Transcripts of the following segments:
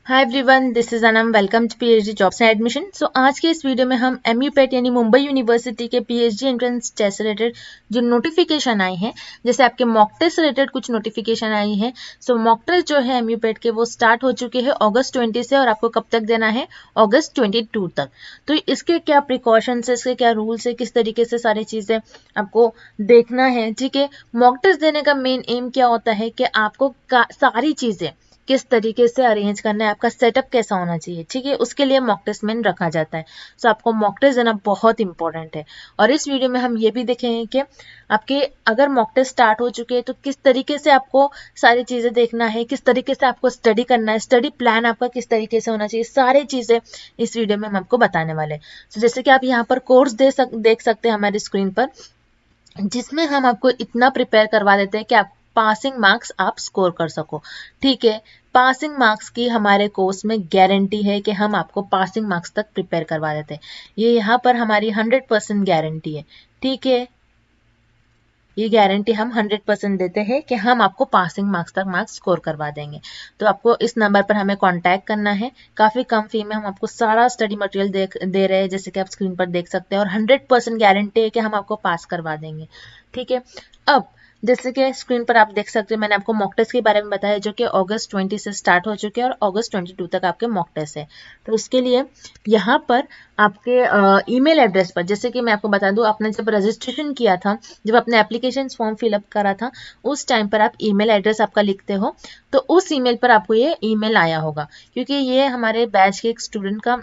Hi everyone, this is Anam. Welcome to PhD jobs and admission. So आज के इस video में हम एमयूपेट यानी मुंबई यूनिवर्सिटी के पीएचडी एंट्रेंस टेस्ट से रिलेटेड जो नोटिफिकेशन आई है, जैसे आपके मॉक टेस्ट से रिलेटेड कुछ नोटिफिकेशन आई है। सो मॉक टेस्ट जो है एमयूपेट के वो स्टार्ट हो चुके हैं अगस्त 20 से, और आपको कब तक देना है? अगस्त 22 तक। तो इसके क्या प्रिकॉशंस है, इसके क्या रूल्स है, किस तरीके से सारी चीज़ें आपको देखना है। ठीक है, मॉक टेस्ट देने का मेन एम क्या होता है कि आपको सारी चीज़ें किस तरीके से अरेंज करना है, आपका सेटअप कैसा होना चाहिए। ठीक है, उसके लिए मॉक टेस्ट में रखा जाता है। सो आपको मॉक टेस्ट देना बहुत इंपॉर्टेंट है। और इस वीडियो में हम ये भी देखेंगे कि आपके अगर मॉक टेस्ट स्टार्ट हो चुके हैं तो किस तरीके से आपको सारी चीज़ें देखना है, किस तरीके से आपको स्टडी करना है, स्टडी प्लान आपका किस तरीके से होना चाहिए, सारी चीज़ें इस वीडियो में हम आपको बताने वाले हैं। सो जैसे कि आप यहाँ पर कोर्स देख सकते हैं हमारी स्क्रीन पर, जिसमें हम आपको इतना प्रिपेयर करवा देते हैं कि आप पासिंग मार्क्स आप स्कोर कर सको। ठीक है, पासिंग मार्क्स की हमारे कोर्स में गारंटी है कि हम आपको पासिंग मार्क्स तक प्रिपेयर करवा देते हैं। ये यहाँ पर हमारी 100% गारंटी है। ठीक है, ये गारंटी हम 100% देते हैं कि हम आपको पासिंग मार्क्स तक मार्क्स स्कोर करवा देंगे। तो आपको इस नंबर पर हमें कांटेक्ट करना है। काफ़ी कम फी में हम आपको सारा स्टडी मटेरियल दे रहे हैं, जैसे कि आप स्क्रीन पर देख सकते हैं, और 100% गारंटी है कि हम आपको पास करवा देंगे। ठीक है, अब जैसे कि स्क्रीन पर आप देख सकते हैं, मैंने आपको मॉक टेस्ट के बारे में बताया जो कि अगस्त 20 से स्टार्ट हो चुके हैं और अगस्त 22 तक आपके मॉक टेस्ट है। तो उसके लिए यहाँ पर आपके ईमेल एड्रेस पर, जैसे कि मैं आपको बता दूं, आपने जब रजिस्ट्रेशन किया था, जब अपने एप्लीकेशन फॉर्म फिलअप करा था, उस टाइम पर आप ईमेल एड्रेस आपका लिखते हो, तो उस ईमेल पर आपको ये ईमेल आया होगा, क्योंकि ये हमारे बैच के एक स्टूडेंट का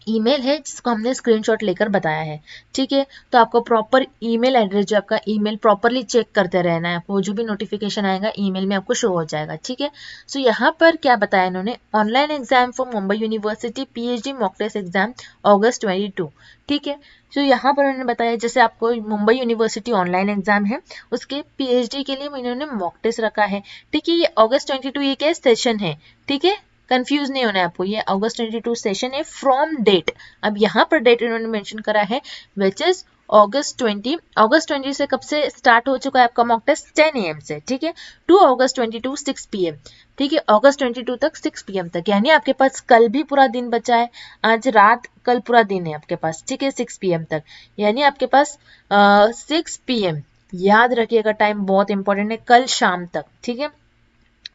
ईमेल है जिसको हमने स्क्रीनशॉट लेकर बताया है। ठीक है, तो आपको प्रॉपर ईमेल एड्रेस, जो आपका ईमेल प्रॉपरली चेक करते रहना है, आपको जो भी नोटिफिकेशन आएगा ईमेल में आपको शो हो जाएगा। ठीक है, सो यहाँ पर क्या बताया इन्होंने, online exam for Mumbai university PhD mock test exam अगस्त 22। ठीक है, तो यहाँ पर उन्होंने बताया जैसे आपको मुंबई यूनिवर्सिटी ऑनलाइन एग्जाम है, उसके पीएचडी के लिए इन्होंने मॉक टेस्ट रखा है। ठीक है, ये अगस्त 22 ये क्या सेशन है। ठीक है, कंफ्यूज नहीं होना है आपको, ये अगस्त 22 सेशन है फ्रॉम डेट। अब यहाँ पर डेट इन्होंने मेंशन करा है विच इज अगस्त 20। अगस्त 20 से कब से स्टार्ट हो चुका है आपका मॉक टेस्ट? 10 AM से। ठीक है, टू अगस्त 22 6 PM। ठीक है, अगस्त 22 तक 6 PM तक, यानी आपके पास कल भी पूरा दिन बचा है, आज रात कल पूरा दिन है आपके पास। ठीक है, 6 PM तक, यानी आपके पास 6 PM, याद रखिएगा टाइम बहुत इंपॉर्टेंट है, कल शाम तक। ठीक है,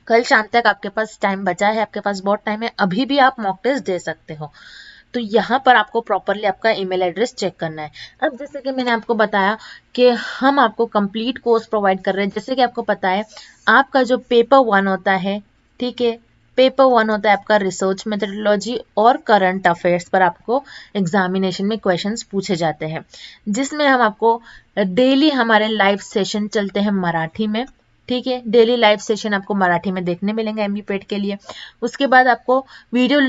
कल शाम तक आपके पास टाइम बचा है, आपके पास बहुत टाइम है, अभी भी आप मॉक टेस्ट दे सकते हो। तो यहाँ पर आपको प्रॉपरली आपका ईमेल एड्रेस चेक करना है। अब जैसे कि मैंने आपको बताया कि हम आपको कंप्लीट कोर्स प्रोवाइड कर रहे हैं। जैसे कि आपको पता है, आपका जो पेपर 1 होता है, ठीक है, पेपर 1 होता है आपका रिसर्च मेथडोलॉजी और करंट अफेयर्स पर आपको एग्जामिनेशन में क्वेश्चंस पूछे जाते हैं, जिसमें हम आपको डेली हमारे लाइव सेशन चलते हैं मराठी में। ठीक है, डेली लाइव सेशन आपको मराठी में देखने मिलेंगे एमबीपेट के लिए। उसके बाद आपको वीडियो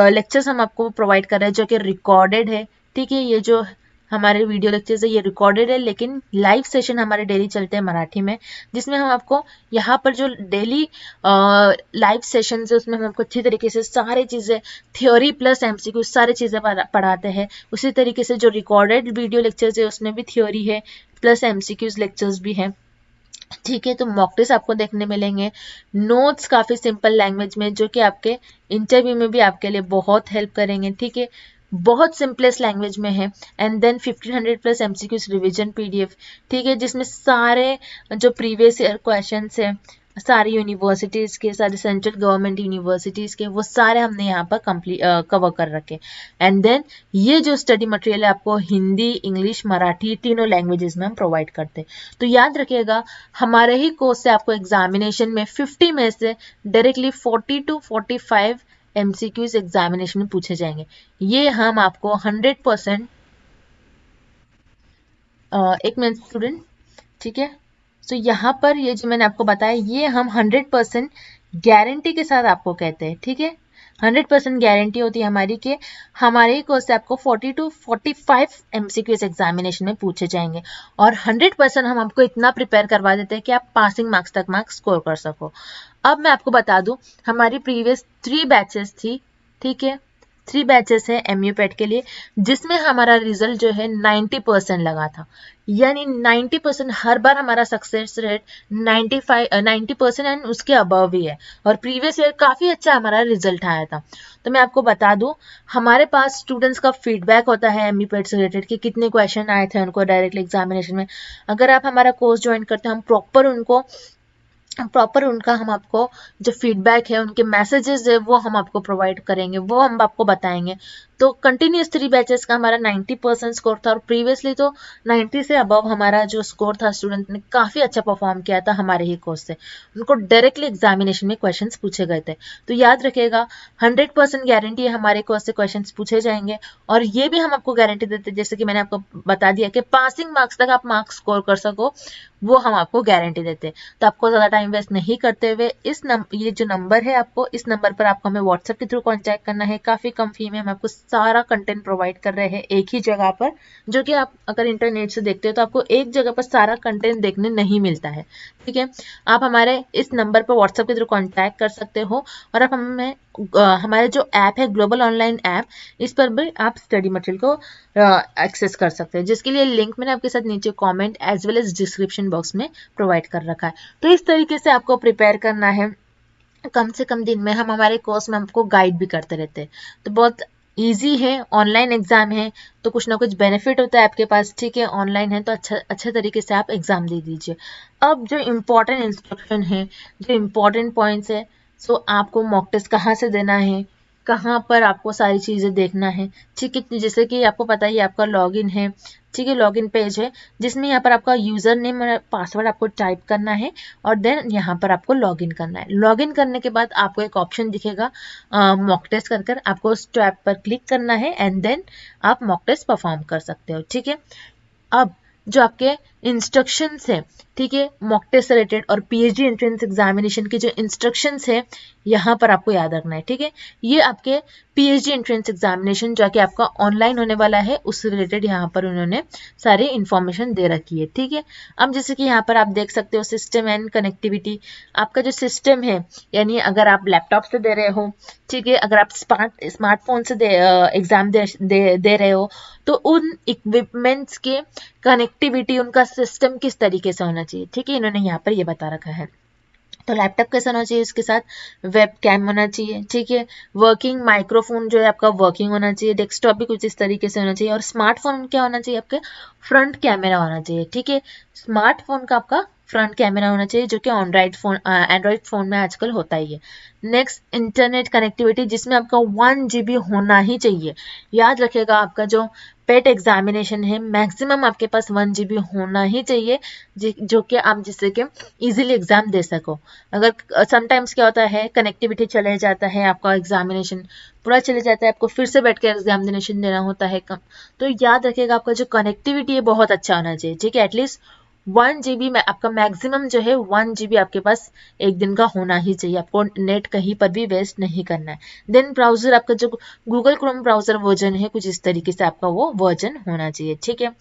लेक्चर्स हम आपको प्रोवाइड कर रहे हैं जो कि रिकॉर्डेड है। ठीक है, ये जो हमारे वीडियो लेक्चर्स है ये रिकॉर्डेड है, लेकिन लाइव सेशन हमारे डेली चलते हैं मराठी में, जिसमें हम आपको यहाँ पर जो डेली लाइव सेशन है उसमें हम आपको अच्छी तरीके से सारी चीज़ें, थ्योरी प्लस एमसीक्यू सारी चीज़ें पढ़ाते हैं। उसी तरीके से जो रिकॉर्डेड वीडियो लेक्चर्स है उसमें भी थ्योरी है प्लस एमसीक्यूज लेक्चर्स भी हैं। ठीक है, तो मॉक टेस्ट आपको देखने मिलेंगे, नोट्स काफ़ी सिंपल लैंग्वेज में जो कि आपके इंटरव्यू में भी आपके लिए बहुत हेल्प करेंगे। ठीक है, बहुत सिंपलेस्ट लैंग्वेज में है। And then 1500 plus MCQs revision PDF. ठीक है, जिसमें सारे जो प्रीवियस ईयर क्वेश्चन है, सारी यूनिवर्सिटीज़ के, सारे सेंट्रल गवर्नमेंट यूनिवर्सिटीज़ के, वो सारे हमने यहाँ पर कंप्लीट कवर कर रखे। एंड देन ये जो स्टडी मटेरियल है आपको हिंदी, इंग्लिश, मराठी तीनों लैंग्वेजेस में हम प्रोवाइड करते हैं। तो याद रखिएगा, हमारे ही कोर्स से आपको एग्जामिनेशन में 50 में से डायरेक्टली 40 to 45 एमसीक्यूज एग्जामिनेशन में पूछे जाएंगे। ये हम आपको 100%, एक मिनट स्टूडेंट। ठीक है, तो यहाँ पर ये जो मैंने आपको बताया ये हम 100% गारंटी के साथ आपको कहते हैं। ठीक है, 100% गारंटी होती है हमारी कि हमारे ही कोर्स से आपको 40 to 45 एमसीक्यूज एग्जामिनेशन में पूछे जाएंगे, और 100% हम आपको इतना प्रिपेयर करवा देते हैं कि आप पासिंग मार्क्स तक मार्क्स स्कोर कर सको। अब मैं आपको बता दूं, हमारी प्रीवियस 3 बैचेस थी। ठीक है, 3 बैचेस है MUPAT के लिए, जिसमें हमारा रिजल्ट जो है 90% लगा था। यानी 90% हर बार हमारा सक्सेस रेट 90% एंड उसके अबव ही है, और प्रीवियस ईयर काफ़ी अच्छा हमारा रिजल्ट आया था। तो मैं आपको बता दूं, हमारे पास स्टूडेंट्स का फीडबैक होता है MUPAT से रिलेटेड कि कितने क्वेश्चन आए थे उनको डायरेक्टली एग्जामिनेशन में। अगर आप हमारा कोर्स ज्वाइन करते हैं, हम प्रॉपर उनका हम आपको जो फीडबैक है, उनके मैसेजेस है, वो हम आपको प्रोवाइड करेंगे, वो हम आपको बताएंगे। तो कंटिन्यूस 3 बैचेस का हमारा 90% स्कोर था, और प्रीवियसली तो 90 से अबव हमारा जो स्कोर था, स्टूडेंट ने काफ़ी अच्छा परफॉर्म किया था हमारे ही कोर्स से। उनको डायरेक्टली एग्जामिनेशन में क्वेश्चंस पूछे गए थे। तो याद रखिएगा, 100% गारंटी है हमारे कोर्स से क्वेश्चंस पूछे जाएंगे। और ये भी हम आपको गारंटी देते हैं, जैसे कि मैंने आपको बता दिया कि पासिंग मार्क्स तक आप मार्क्स स्कोर कर सको, वो हम आपको गारंटी देते हैं। तो आपको ज़्यादा टाइम वेस्ट नहीं करते हुए ये जो नंबर है, आपको इस नंबर पर आपको हमें व्हाट्सएप के थ्रू कॉन्टैक्ट करना है। काफ़ी कम फी में हम आपको सारा कंटेंट प्रोवाइड कर रहे हैं एक ही जगह पर, जो कि आप अगर इंटरनेट से देखते हो तो आपको एक जगह पर सारा कंटेंट देखने नहीं मिलता है। ठीक है, आप हमारे इस नंबर पर व्हाट्सएप के थ्रू कॉन्टैक्ट कर सकते हो, और आप हमें हमारे जो ऐप है ग्लोबल ऑनलाइन ऐप, इस पर भी आप स्टडी मटेरियल को एक्सेस कर सकते हैं, जिसके लिए लिंक मैंने आपके साथ नीचे comment as well as description box में प्रोवाइड कर रखा है। तो इस तरीके से आपको प्रिपेयर करना है। कम से कम दिन में हम हमारे कोर्स में आपको गाइड भी करते रहते हैं। तो बहुत ईजी है, ऑनलाइन एग्जाम है तो कुछ ना कुछ बेनिफिट होता है आपके पास। ठीक है, ऑनलाइन है तो अच्छे तरीके से आप एग्जाम दे दीजिए। अब जो इम्पोर्टेंट इंस्ट्रक्शन है, जो इम्पोर्टेंट पॉइंट्स है, सो आपको मॉक टेस्ट कहाँ से देना है, कहाँ पर आपको सारी चीज़ें देखना है। ठीक है, जैसे कि आपको पता ही आपका लॉगिन है, ठीक है, लॉगिन पेज है, जिसमें यहाँ पर आपका यूज़र नेम और पासवर्ड आपको टाइप करना है, और देन यहाँ पर आपको लॉगिन करना है। लॉगिन करने के बाद आपको एक ऑप्शन दिखेगा मॉक टेस्ट कर आपको उस टैब पर क्लिक करना है, एंड देन आप मॉक टेस्ट परफॉर्म कर सकते हो। ठीक है, अब जो आपके इंस्ट्रक्शंस है, ठीक है, मॉक टेस्ट से रिलेटेड और PhD एंट्रेंस एग्जामिनेशन के जो इंस्ट्रक्शंस है, यहाँ पर आपको याद रखना है। ठीक है, ये आपके PhD एंट्रेंस एग्जामिनेशन जो कि आपका ऑनलाइन होने वाला है, उससे रिलेटेड यहाँ पर उन्होंने सारी इन्फॉर्मेशन दे रखी है। ठीक है, अब जैसे कि यहाँ पर आप देख सकते हो सिस्टम एंड कनेक्टिविटी। आपका जो सिस्टम है, यानी अगर आप लैपटॉप से दे रहे हो, ठीक है, अगर आप स्मार्टफोन से एग्जाम दे रहे हो, तो उन इक्विपमेंट्स के कनेक्टिविटी, उनका सिस्टम किस तरीके से होना चाहिए। ठीक है, इन्होंने यहाँ पर ये बता रखा है। तो लैपटॉप कैसा होना चाहिए, उसके साथ वेब कैम होना चाहिए। ठीक है, वर्किंग माइक्रोफोन जो है आपका वर्किंग होना चाहिए। डेस्कटॉप भी कुछ इस तरीके से होना चाहिए, और स्मार्टफोन क्या होना चाहिए, आपके फ्रंट कैमरा होना चाहिए। ठीक है, स्मार्टफोन का आपका फ्रंट कैमरा होना चाहिए, जो कि एंड्रॉइड फोन में आजकल होता ही है। नेक्स्ट, इंटरनेट कनेक्टिविटी, जिसमें आपका 1 GB होना ही चाहिए। याद रखिएगा, आपका जो पेट एग्जामिनेशन है, मैक्सिमम आपके पास 1 GB होना ही चाहिए, जो कि आप जिससे कि इजीली एग्जाम दे सको। अगर समटाइम्स क्या होता है, कनेक्टिविटी चले जाता है, आपका एग्जामिनेशन पूरा चले जाता है, आपको फिर से बैठ कर एग्जामिनेशन देना होता है कम। तो याद रखिएगा, आपका जो कनेक्टिविटी है बहुत अच्छा होना चाहिए। ठीक है, एटलीस्ट 1 GB में आपका मैक्सिमम जो है 1 GB आपके पास एक दिन का होना ही चाहिए। आपको नेट कहीं पर भी वेस्ट नहीं करना है। देन ब्राउजर, आपका जो गूगल क्रोम ब्राउजर वर्जन है, कुछ इस तरीके से आपका वो वर्जन होना चाहिए। ठीक है,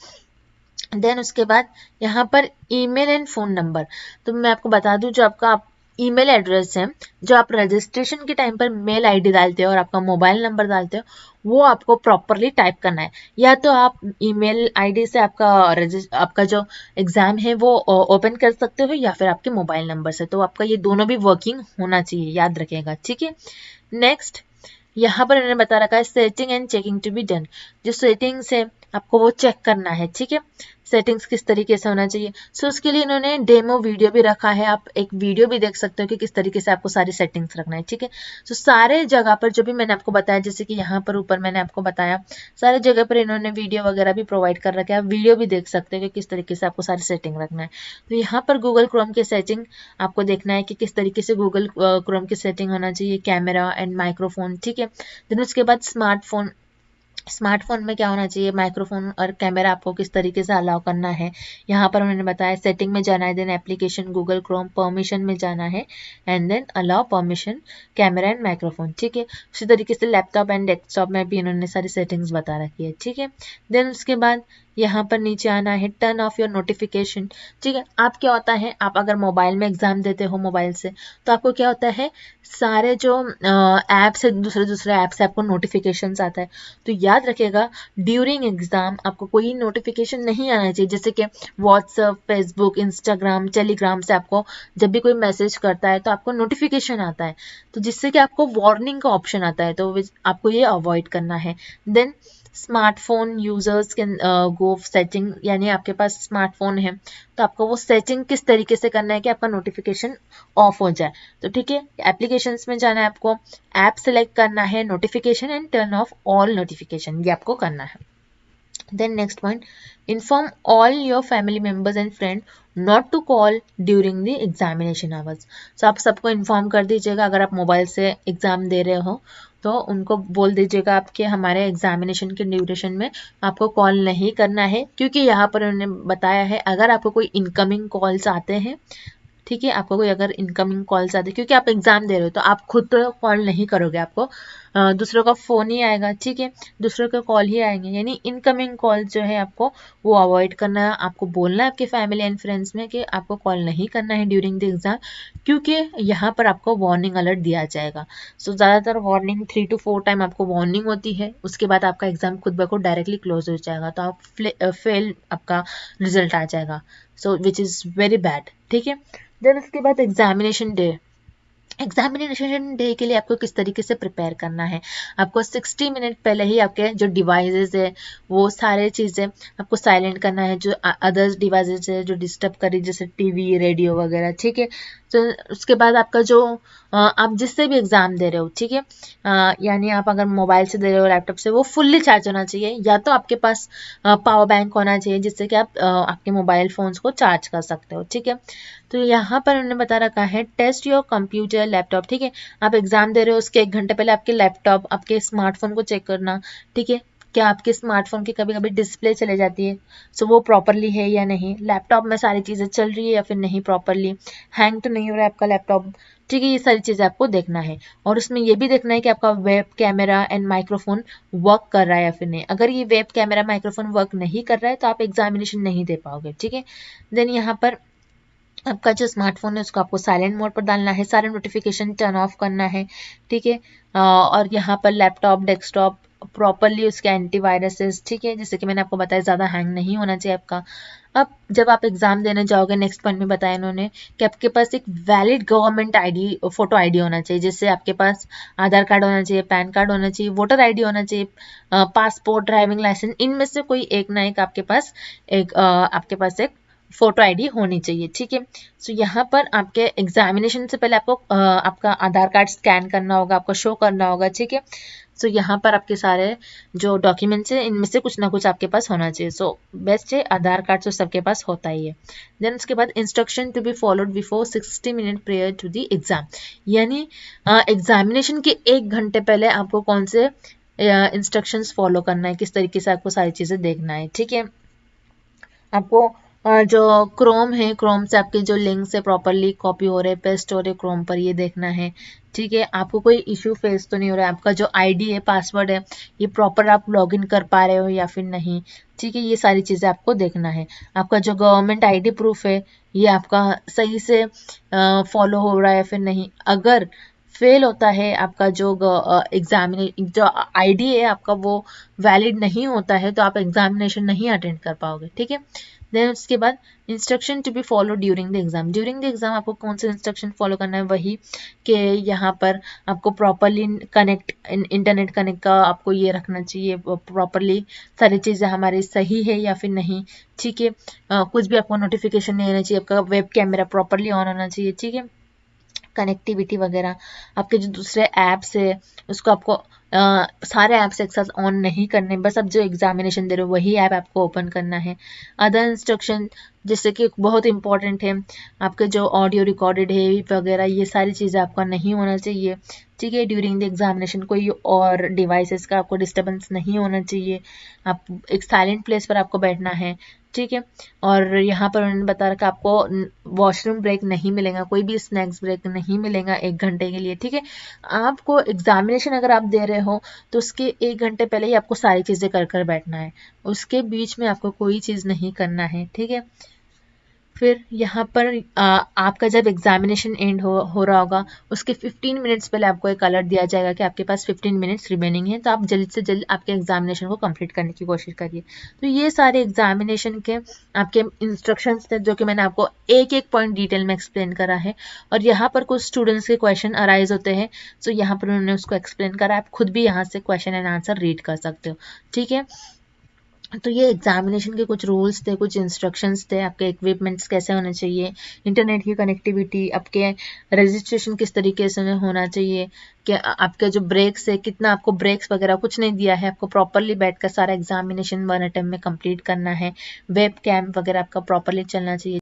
देन उसके बाद यहाँ पर ईमेल एंड फ़ोन नंबर। तो मैं आपको बता दूं, जो आपका ईमेल एड्रेस है, जो आप रजिस्ट्रेशन के टाइम पर मेल आईडी डालते हो और आपका मोबाइल नंबर डालते हो, वो आपको प्रॉपरली टाइप करना है। या तो आप ईमेल आईडी से आपका जो एग्ज़ाम है वो ओपन कर सकते हो, या फिर आपके मोबाइल नंबर से। तो आपका ये दोनों भी वर्किंग होना चाहिए, याद रखिएगा। ठीक है, नेक्स्ट, यहाँ पर इन्होंने बता रखा है setting and checking to be done. जो सेटिंग्स है आपको वो चेक करना है। ठीक है, सेटिंग्स किस तरीके से होना चाहिए। सो उसके लिए इन्होंने डेमो वीडियो भी रखा है, आप एक वीडियो भी देख सकते हो कि किस तरीके से आपको सारी सेटिंग्स रखना है। ठीक है, सो सारे जगह पर जो भी मैंने आपको बताया, जैसे कि यहाँ पर ऊपर मैंने आपको बताया, सारे जगह पर इन्होंने वीडियो वगैरह भी प्रोवाइड कर रखा है। आप वीडियो भी देख सकते हो कि किस तरीके से आपको सारी सेटिंग रखना है। तो यहाँ पर गूगल क्रोम की सेटिंग आपको देखना है कि किस तरीके से गूगल क्रोम की सेटिंग होना चाहिए, कैमरा एंड माइक्रोफोन। ठीक है, देन उसके बाद स्मार्टफोन में क्या होना चाहिए, माइक्रोफोन और कैमरा आपको किस तरीके से अलाउ करना है। यहाँ पर उन्होंने बताया सेटिंग में जाना है, then application Google Chrome permission में जाना है, and then allow permission camera and microphone. ठीक है, उसी तरीके से लैपटॉप एंड डेस्कटॉप में भी इन्होंने सारी सेटिंग्स बता रखी है। ठीक है, देन उसके बाद यहाँ पर नीचे आना है, टर्न ऑफ योर नोटिफिकेशन। ठीक है, आप क्या होता है, आप अगर मोबाइल में एग्जाम देते हो मोबाइल से, तो आपको क्या होता है, सारे जो ऐप्स है, दूसरे दूसरे ऐप से आपको नोटिफिकेशंस आता है। तो याद रखिएगा, ड्यूरिंग एग्जाम आपको कोई नोटिफिकेशन नहीं आना चाहिए, जैसे कि व्हाट्सएप, फेसबुक, इंस्टाग्राम, टेलीग्राम से आपको जब भी कोई मैसेज करता है तो आपको नोटिफिकेशन आता है, तो जिससे कि आपको वार्निंग का ऑप्शन आता है, तो आपको ये अवॉइड करना है। Then smartphone users can go setting, यानी आपके पास स्मार्टफोन है तो आपको वो सेटिंग किस तरीके से करना है कि आपका नोटिफिकेशन ऑफ हो जाए। तो ठीक है, एप्लीकेशंस में जाना है आपको, ऐप सेलेक्ट करना है, notification and turn off all notification, ये आपको करना है। Then next point, inform all your family members and friends not to call during the examination hours. So आप सबको इन्फॉर्म कर दीजिएगा, अगर आप मोबाइल से एग्जाम दे रहे हो तो उनको बोल दीजिएगा आपके हमारे एग्जामिनेशन के ड्यूरेशन में आपको कॉल नहीं करना है, क्योंकि यहाँ पर उन्होंने बताया है अगर आपको कोई इनकमिंग कॉल्स आते हैं, ठीक है, आपको कोई अगर इनकमिंग कॉल्स आते हैं, क्योंकि आप एग्जाम दे रहे हो तो आप खुद तो कॉल नहीं करोगे, आपको दूसरों का फ़ोन ही आएगा, ठीक है, दूसरों के कॉल ही आएंगे, यानी इनकमिंग कॉल जो है आपको वो अवॉइड करना है। आपको बोलना है आपके फैमिली एंड फ्रेंड्स में कि आपको कॉल नहीं करना है ड्यूरिंग द एग्ज़ाम, क्योंकि यहाँ पर आपको वार्निंग अलर्ट दिया जाएगा। सो ज़्यादातर वार्निंग 3 to 4 टाइम आपको वार्निंग होती है, उसके बाद आपका एग्ज़ाम खुद ब खुद डायरेक्टली क्लोज हो जाएगा, तो आप फेल आपका रिजल्ट आ जाएगा, सो विच इज़ वेरी बैड। ठीक है, देन उसके बाद एग्जामिनेशन डे। एग्जामिनेशन डे के लिए आपको किस तरीके से प्रिपेयर करना है, आपको 60 मिनट पहले ही आपके जो डिवाइसेस है वो सारे चीज़ें आपको साइलेंट करना है, जो अदर्स डिवाइसेस है जो डिस्टर्ब करी, जैसे टीवी, रेडियो वगैरह, ठीक है। तो उसके बाद आपका जो आप जिससे भी एग्ज़ाम दे रहे हो, ठीक है, यानी आप अगर मोबाइल से दे रहे हो, लैपटॉप से, वो फुल्ली चार्ज होना चाहिए, या तो आपके पास पावर बैंक होना चाहिए जिससे कि आप आपके मोबाइल फ़ोन्स को चार्ज कर सकते हो, ठीक है। तो यहाँ पर उन्होंने बता रखा है टेस्ट योर कंप्यूटर, लैपटॉप, ठीक है, आप एग्जाम दे रहे हो उसके 1 घंटे पहले आपके लैपटॉप, आपके स्मार्टफोन को चेक करना, ठीक है, क्या आपके स्मार्टफोन की कभी कभी डिस्प्ले चले जाती है, सो वो प्रॉपरली है या नहीं, लैपटॉप में सारी चीज़ें चल रही है या फिर नहीं प्रॉपरली, हैंग तो नहीं हो रहा है आपका लैपटॉप, ठीक है, ये सारी चीज़ें आपको देखना है। और उसमें ये भी देखना है कि आपका web camera and microphone work कर रहा है या फिर नहीं, अगर ये वेब कैमरा माइक्रोफोन वर्क नहीं कर रहा है तो आप एग्जामिनेशन नहीं दे पाओगे, ठीक है। देन यहाँ पर आपका जो स्मार्टफोन है उसको आपको साइलेंट मोड पर डालना है, सारे नोटिफिकेशन टर्न ऑफ करना है, ठीक है। और यहाँ पर लैपटॉप, डेस्कटॉप प्रॉपरली उसके एंटीवायरसेस, ठीक है, जैसे कि मैंने आपको बताया ज़्यादा हैंग नहीं होना चाहिए आपका। अब जब आप एग्जाम देने जाओगे, नेक्स्ट पॉइंट में बताया इन्होंने कि आपके पास एक valid government ID, photo ID होना चाहिए, जैसे आपके पास आधार कार्ड होना चाहिए, पैन कार्ड होना चाहिए, वोटर आईडी होना चाहिए, पासपोर्ट, ड्राइविंग लाइसेंस, इनमें से कोई एक ना एक आपके पास एक फोटो आईडी होनी चाहिए, ठीक है। सो यहाँ पर आपके एग्जामिनेशन से पहले आपको आपका आधार कार्ड स्कैन करना होगा, आपको शो करना होगा, ठीक है। सो यहाँ पर आपके सारे जो डॉक्यूमेंट्स हैं इनमें से कुछ ना कुछ आपके पास होना चाहिए, सो बेस्ट है, आधार कार्ड तो सबके पास होता ही है। देन उसके बाद instruction to be followed before 60 minute prior to the exam, यानी एग्जामिनेशन के 1 घंटे पहले आपको कौन से इंस्ट्रक्शंस फॉलो करना है, किस तरीके से आपको सारी चीज़ें देखना है, ठीक है। आपको जो क्रोम है, क्रोम से आपके जो लिंक्स है प्रॉपरली कॉपी हो रहे, पेस्ट हो रहे क्रोम पर, ये देखना है, ठीक है। आपको कोई इशू फेस तो नहीं हो रहा है, आपका जो आईडी है, पासवर्ड है, ये प्रॉपर आप लॉगिन कर पा रहे हो या फिर नहीं, ठीक है, ये सारी चीज़ें आपको देखना है। आपका जो गवर्नमेंट आईडी प्रूफ है ये आपका सही से फॉलो हो रहा है या फिर नहीं, अगर फेल होता है आपका जो जो आईडी है आपका वो वैलिड नहीं होता है तो आप एग्जामिनेशन नहीं अटेंड कर पाओगे, ठीक है। देन उसके बाद instruction to be follow during the exam, during the exam आपको कौन सा इंस्ट्रक्शन फॉलो करना है, वही कि यहाँ पर आपको प्रॉपरली कनेक्ट, इंटरनेट कनेक्ट का आपको ये रखना चाहिए, प्रॉपरली सारी चीज़ें हमारी सही है या फिर नहीं, ठीक है। कुछ भी आपको नोटिफिकेशन नहीं आना चाहिए, आपका वेब कैमरा प्रॉपरली ऑन होना चाहिए, ठीक है, कनेक्टिविटी वगैरह, आपके जो दूसरे ऐप्स है उसको आपको सारे ऐप्स एक साथ ऑन नहीं करने, बस अब जो एग्जामिनेशन दे रहे हो वही ऐप आपको ओपन करना है। अदर इंस्ट्रक्शन जैसे कि बहुत इंपॉर्टेंट है, आपके जो ऑडियो रिकॉर्डेड है वगैरह, ये सारी चीज़ें आपका नहीं होना चाहिए, ठीक है। ड्यूरिंग द एग्जामिनेशन कोई और डिवाइसेस का आपको डिस्टर्बेंस नहीं होना चाहिए, आप एक साइलेंट प्लेस पर आपको बैठना है, ठीक है। और यहाँ पर उन्होंने बता रखा आपको वॉशरूम ब्रेक नहीं मिलेगा, कोई भी स्नैक्स ब्रेक नहीं मिलेगा 1 घंटे के लिए, ठीक है। आपको एग्जामिनेशन अगर आप दे रहे हो तो उसके 1 घंटे पहले ही आपको सारी चीज़ें कर कर बैठना है, उसके बीच में आपको कोई चीज़ नहीं करना है, ठीक है। फिर यहाँ पर आपका जब एग्जामिनेशन एंड हो रहा होगा उसके 15 मिनट्स पहले आपको एक अलर्ट दिया जाएगा कि आपके पास 15 मिनट्स रिमेनिंग है, तो आप जल्द से जल्द आपके एग्जामिनेशन को कंप्लीट करने की कोशिश करिए। तो ये सारे एग्जामिनेशन के आपके इंस्ट्रक्शंस थे जो कि मैंने आपको एक एक पॉइंट डिटेल में एक्सप्लेन करा है। और यहाँ पर कुछ स्टूडेंट्स के क्वेश्चन अराइज होते हैं, तो यहाँ पर उन्होंने उसको एक्सप्लेन करा, आप खुद भी यहाँ से क्वेश्चन एंड आंसर रीड कर सकते हो, ठीक है। तो ये एग्जामिनेशन के कुछ रूल्स थे, कुछ इंस्ट्रक्शंस थे, आपके इक्विपमेंट्स कैसे होने चाहिए, इंटरनेट की कनेक्टिविटी, आपके रजिस्ट्रेशन किस तरीके से होना चाहिए, कि आपके जो ब्रेक्स है कितना आपको ब्रेक्स वगैरह कुछ नहीं दिया है, आपको प्रॉपरली बैठकर सारा एग्जामिनेशन 1 अटेम्प्ट में कंप्लीट करना है, वेब कैम वगैरह आपका प्रॉपरली चलना चाहिए।